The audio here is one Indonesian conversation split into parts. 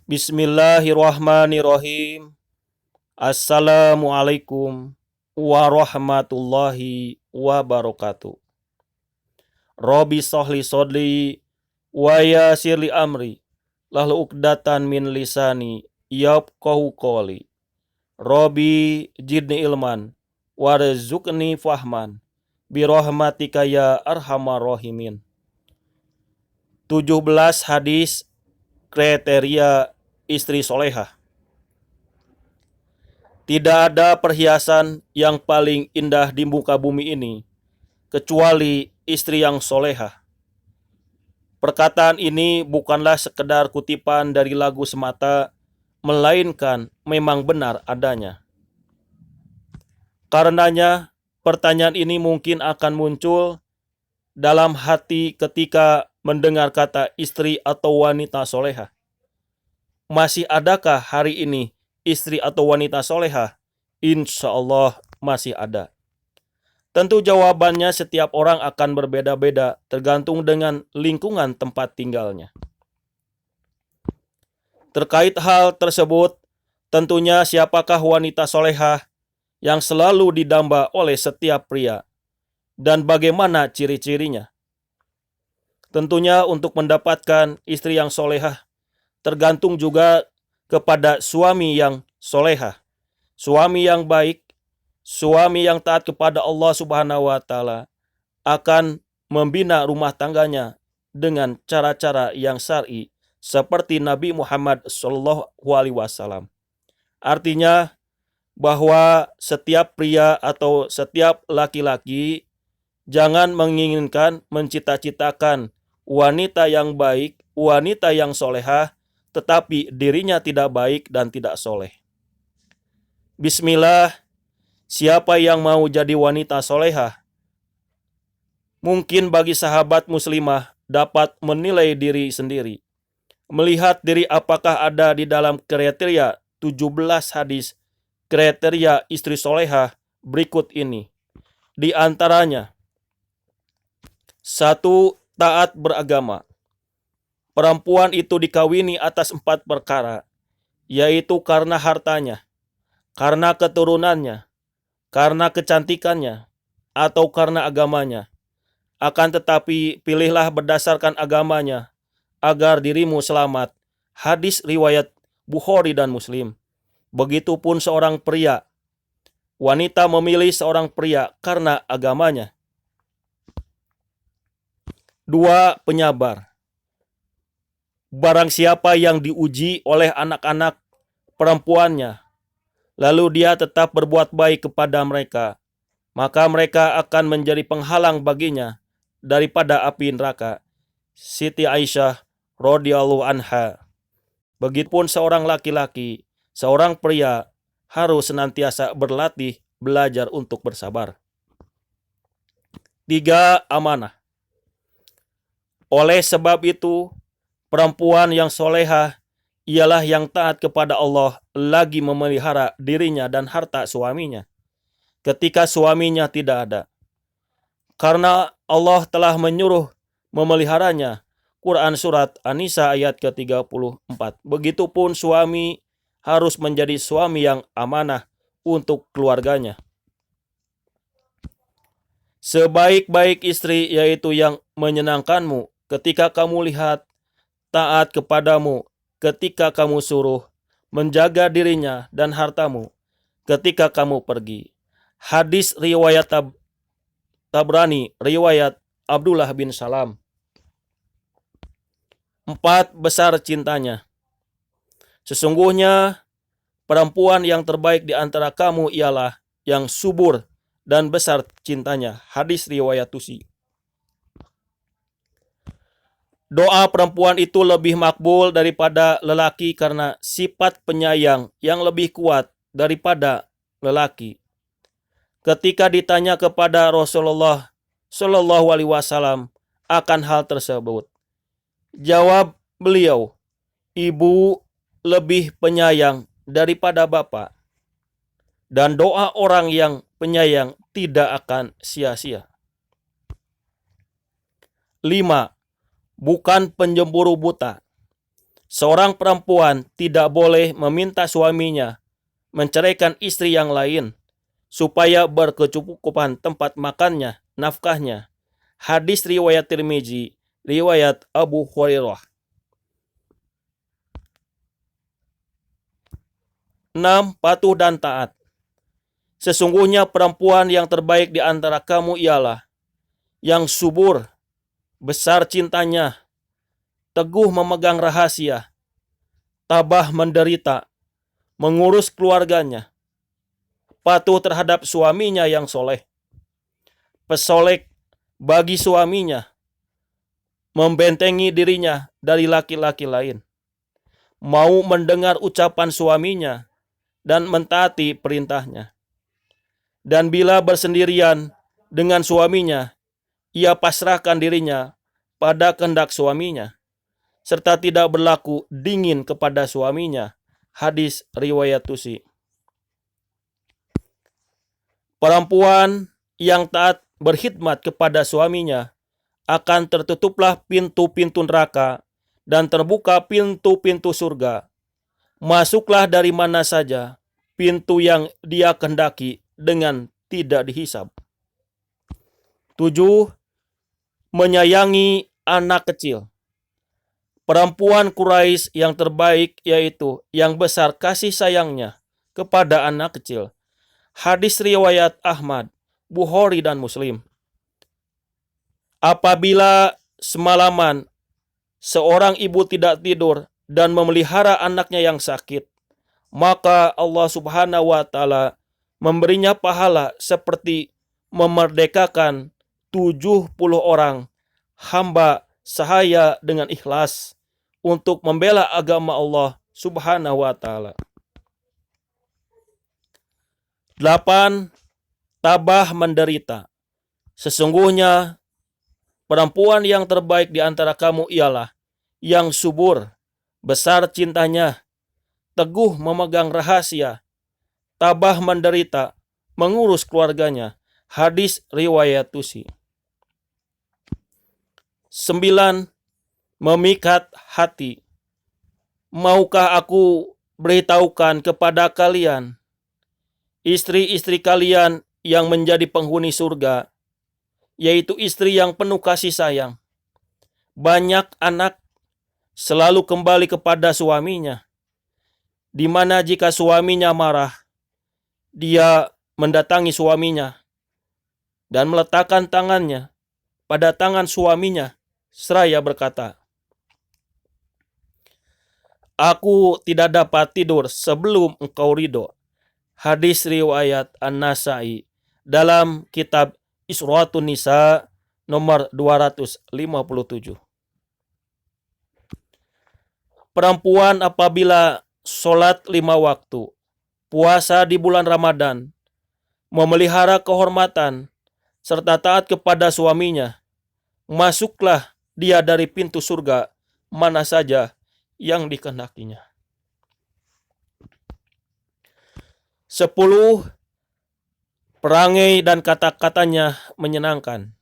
Bismillahirrahmanirrahim. Assalamualaikum warahmatullahi wabarakatuh. Robi sohli sodli wa yasirli amri lahlu uqdatan min lisani yafqahu qawli. Robi jidni ilman warzuqni fahman birahmatika ya arhamar rahimin. 17 hadis kriteria istri solehah. Tidak ada perhiasan yang paling indah di muka bumi ini kecuali istri yang solehah. Perkataan ini bukanlah sekedar kutipan dari lagu semata, melainkan memang benar adanya. Karenanya, pertanyaan ini mungkin akan muncul dalam hati ketika mendengar kata istri atau wanita solehah. Masih adakah hari ini istri atau wanita solehah? Insya Allah masih ada. Tentu jawabannya setiap orang akan berbeda-beda tergantung dengan lingkungan tempat tinggalnya. Terkait hal tersebut, tentunya siapakah wanita solehah yang selalu didamba oleh setiap pria dan bagaimana ciri-cirinya? Tentunya untuk mendapatkan istri yang solehah tergantung juga kepada suami yang solehah, suami yang baik, suami yang taat kepada Allah Subhanahu wa Ta'ala akan membina rumah tangganya dengan cara-cara yang syar'i seperti Nabi Muhammad SAW. Artinya bahwa setiap pria atau setiap laki-laki jangan menginginkan mencita-citakan wanita yang baik, wanita yang solehah, tetapi dirinya tidak baik dan tidak soleh. Bismillah, siapa yang mau jadi wanita solehah? Mungkin bagi sahabat muslimah dapat menilai diri sendiri. Melihat diri apakah ada di dalam kriteria 17 hadis kriteria istri solehah berikut ini. Di antaranya, 1. Taat beragama. Perempuan itu dikawini atas 4 perkara, yaitu karena hartanya, karena keturunannya, karena kecantikannya, atau karena agamanya. Akan tetapi pilihlah berdasarkan agamanya, agar dirimu selamat. Hadis riwayat Bukhari dan Muslim. Begitupun seorang pria, wanita memilih seorang pria karena agamanya. 2. Penyabar. Barang siapa yang diuji oleh anak-anak perempuannya, lalu dia tetap berbuat baik kepada mereka, maka mereka akan menjadi penghalang baginya daripada api neraka. Siti Aisyah radhiyallahu anha. Begitupun seorang laki-laki, seorang pria harus senantiasa berlatih, belajar untuk bersabar. 3. Amanah. Oleh sebab itu, perempuan yang solehah ialah yang taat kepada Allah lagi memelihara dirinya dan harta suaminya ketika suaminya tidak ada. Karena Allah telah menyuruh memeliharanya. Quran Surat An-Nisa ayat ke-34. Begitupun suami harus menjadi suami yang amanah untuk keluarganya. Sebaik-baik istri yaitu yang menyenangkanmu ketika kamu lihat, taat kepadamu ketika kamu suruh, menjaga dirinya dan hartamu ketika kamu pergi. Hadis riwayat Tabrani, riwayat Abdullah bin Salam. 4. Besar cintanya. Sesungguhnya perempuan yang terbaik di antara kamu ialah yang subur dan besar cintanya. Hadis riwayat Tusi. Doa perempuan itu lebih makbul daripada lelaki karena sifat penyayang yang lebih kuat daripada lelaki. Ketika ditanya kepada Rasulullah Shallallahu Alaihi Wasallam akan hal tersebut, jawab beliau, ibu lebih penyayang daripada bapak, dan doa orang yang penyayang tidak akan sia-sia. 5. Bukan pencemburu buta. Seorang perempuan tidak boleh meminta suaminya menceraikan istri yang lain supaya berkecukupan tempat makannya, nafkahnya. Hadis riwayat Tirmizi, riwayat Abu Hurairah. 6. Patuh dan taat. Sesungguhnya perempuan yang terbaik di antara kamu ialah yang subur, besar cintanya, teguh memegang rahasia, tabah menderita, mengurus keluarganya, patuh terhadap suaminya yang soleh, pesolek bagi suaminya, membentengi dirinya dari laki-laki lain, mau mendengar ucapan suaminya dan mentaati perintahnya. Dan bila bersendirian dengan suaminya, ia pasrahkan dirinya pada kehendak suaminya, serta tidak berlaku dingin kepada suaminya. Hadis riwayat Tusi. Perempuan yang taat berkhidmat kepada suaminya, akan tertutuplah pintu-pintu neraka dan terbuka pintu-pintu surga. Masuklah dari mana saja pintu yang dia kehendaki dengan tidak dihisab. 7. Menyayangi anak kecil. Perempuan Quraisy yang terbaik yaitu yang besar kasih sayangnya kepada anak kecil. Hadis riwayat Ahmad, Bukhari dan Muslim. Apabila semalaman seorang ibu tidak tidur dan memelihara anaknya yang sakit, maka Allah Subhanahu wa taala memberinya pahala seperti memerdekakan 70 orang hamba sahaya dengan ikhlas untuk membela agama Allah Subhanahu wa taala. 8. Tabah menderita. Sesungguhnya perempuan yang terbaik di antara kamu ialah yang subur, besar cintanya, teguh memegang rahasia, tabah menderita, mengurus keluarganya. Hadis riwayat Tusi. 9. Memikat hati. Maukah aku beritahukan kepada kalian istri-istri kalian yang menjadi penghuni surga, yaitu istri yang penuh kasih sayang, banyak anak, selalu kembali kepada suaminya, di mana jika suaminya marah, dia mendatangi suaminya dan meletakkan tangannya pada tangan suaminya seraya berkata, "Aku tidak dapat tidur sebelum engkau ridho." Hadis riwayat An-Nasai dalam kitab Isratun Nisa nomor 257. Perempuan apabila sholat 5 waktu, puasa di bulan Ramadan, memelihara kehormatan, serta taat kepada suaminya, masuklah dia dari pintu surga mana saja yang dikehendakinya. 10. Perangai dan kata-katanya menyenangkan.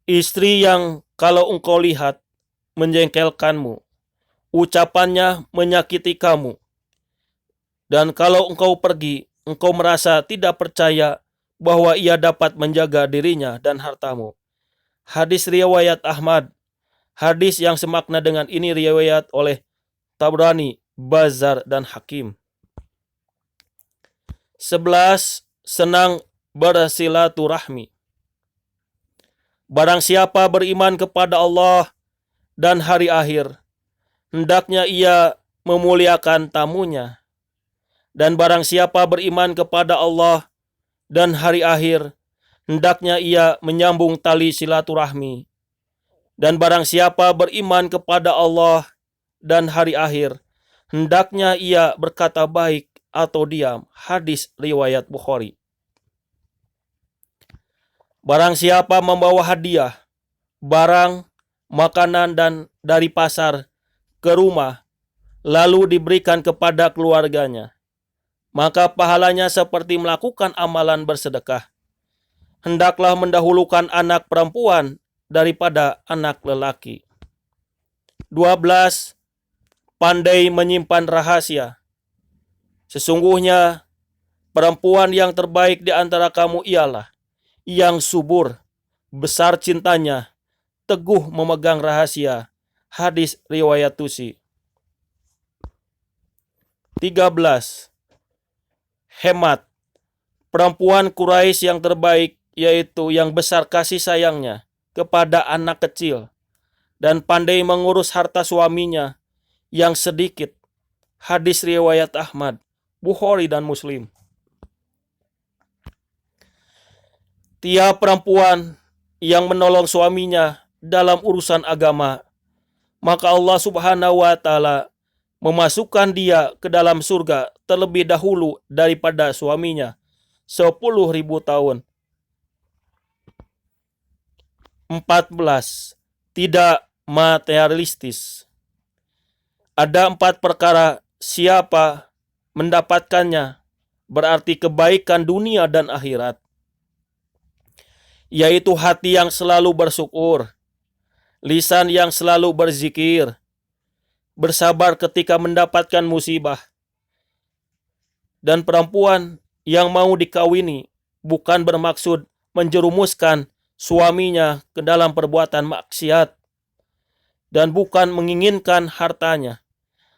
Istri yang kalau engkau lihat menjengkelkanmu, ucapannya menyakiti kamu, dan kalau engkau pergi, engkau merasa tidak percaya bahwa ia dapat menjaga dirinya dan hartamu. Hadis riwayat Ahmad. Hadis yang semakna dengan ini riwayat oleh Tabrani, Bazar, dan Hakim. 11. Senang bersilaturahmi. Barang siapa beriman kepada Allah dan hari akhir, hendaknya ia memuliakan tamunya. Dan barang siapa beriman kepada Allah dan hari akhir, hendaknya ia menyambung tali silaturahmi. Dan barang siapa beriman kepada Allah dan hari akhir, hendaknya ia berkata baik atau diam. Hadis riwayat Bukhari. Barang siapa membawa hadiah, barang, makanan dan dari pasar ke rumah, lalu diberikan kepada keluarganya, maka pahalanya seperti melakukan amalan bersedekah. Hendaklah mendahulukan anak perempuan daripada anak lelaki. 12. pandai menyimpan rahasia. Sesungguhnya perempuan yang terbaik di antara kamu ialah yang subur, besar cintanya, teguh memegang rahasia. Hadis riwayat Tusi. 13. Hemat. Perempuan Quraisy yang terbaik yaitu yang besar kasih sayangnya kepada anak kecil dan pandai mengurus harta suaminya yang sedikit. Hadis riwayat Ahmad, Bukhari dan Muslim. Tiap perempuan yang menolong suaminya dalam urusan agama, maka Allah Subhanahu wa taala memasukkan dia ke dalam surga terlebih dahulu daripada suaminya 10.000 tahun. 14. Tidak materialistis. Ada 4 perkara siapa mendapatkannya berarti kebaikan dunia dan akhirat, yaitu hati yang selalu bersyukur, lisan yang selalu berzikir, bersabar ketika mendapatkan musibah, dan perempuan yang mau dikawini bukan bermaksud menjerumuskan suaminya ke dalam perbuatan maksiat dan bukan menginginkan hartanya.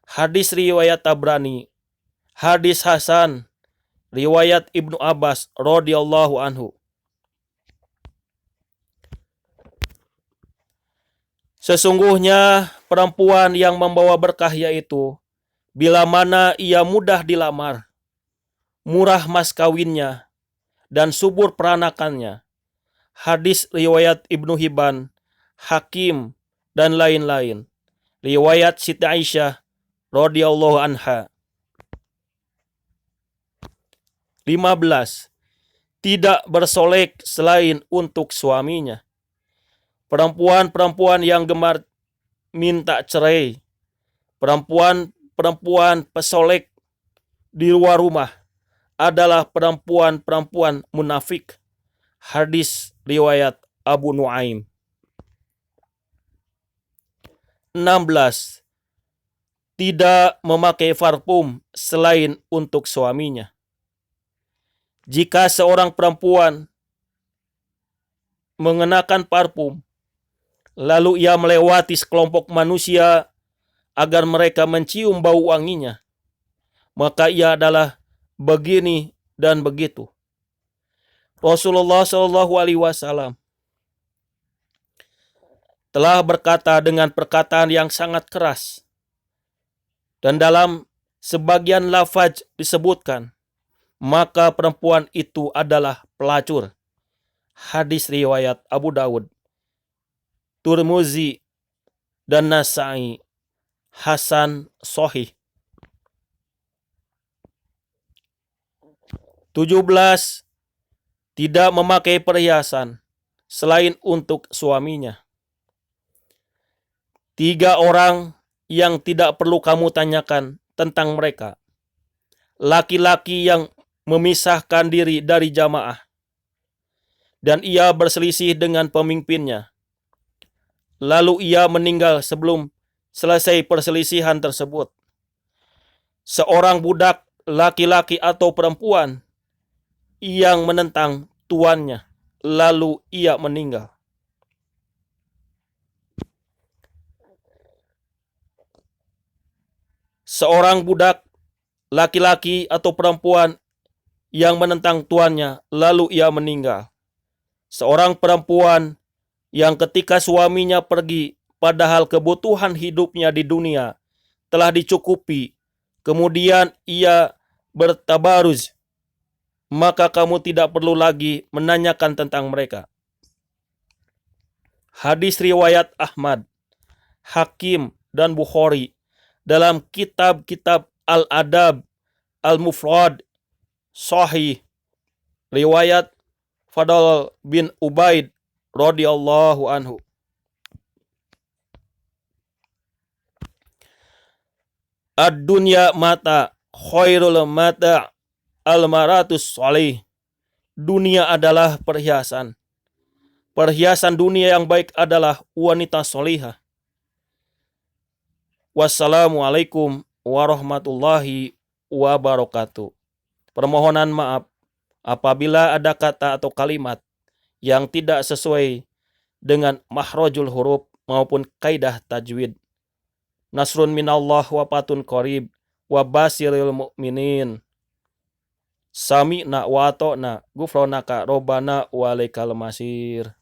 Hadis riwayat Tabrani. Hadis hasan riwayat Ibnu Abbas radhiyallahu anhu. Sesungguhnya perempuan yang membawa berkah yaitu bila mana ia mudah dilamar, murah mas kawinnya, dan subur peranakannya. Hadis riwayat Ibnu Hibban, Hakim, dan lain-lain. Riwayat Siti Aisyah radhiyallahu anha. 15. Tidak bersolek selain untuk suaminya. Perempuan-perempuan yang gemar minta cerai, perempuan-perempuan pesolek di luar rumah adalah perempuan-perempuan munafik. Hadis riwayat Abu Nuaim. 16. Tidak memakai parfum selain untuk suaminya. Jika seorang perempuan mengenakan parfum, lalu ia melewati sekelompok manusia agar mereka mencium bau wanginya, maka ia adalah begini dan begitu. Rasulullah Shallallahu Alaihi Wasallam telah berkata dengan perkataan yang sangat keras, dan dalam sebagian lafaz disebutkan, maka perempuan itu adalah pelacur. Hadis riwayat Abu Dawud, Tirmizi, dan Nasai. Hasan Sahih. 17. Tidak memakai perhiasan selain untuk suaminya. 3 orang yang tidak perlu kamu tanyakan tentang mereka. Laki-laki yang memisahkan diri dari jamaah dan ia berselisih dengan pemimpinnya, lalu ia meninggal sebelum selesai perselisihan tersebut. Seorang budak laki-laki atau perempuan yang menentang tuannya, lalu ia meninggal. Seorang budak laki-laki atau perempuan yang menentang tuannya, lalu ia meninggal. Seorang perempuan yang ketika suaminya pergi, padahal kebutuhan hidupnya di dunia telah dicukupi, kemudian ia bertabaruz, maka kamu tidak perlu lagi menanyakan tentang mereka. Hadis riwayat Ahmad, Hakim, dan Bukhari dalam kitab-kitab Al-Adab, Al-Mufrad, Sahih, riwayat Fadl bin Ubaid radhiyallahu anhu. Ad-dunya mata khairul mata al-maratus sholih. Dunia adalah perhiasan. Perhiasan dunia yang baik adalah wanita solihah. Wassalamualaikum warahmatullahi wabarakatuh. Permohonan maaf apabila ada kata atau kalimat yang tidak sesuai dengan makhrajul huruf maupun kaidah tajwid. Nasrun minallah wa fatun qarib wa basiril mu'minin. Sami'na wa ata'na ghufranaka rabbana wa alaikal masir.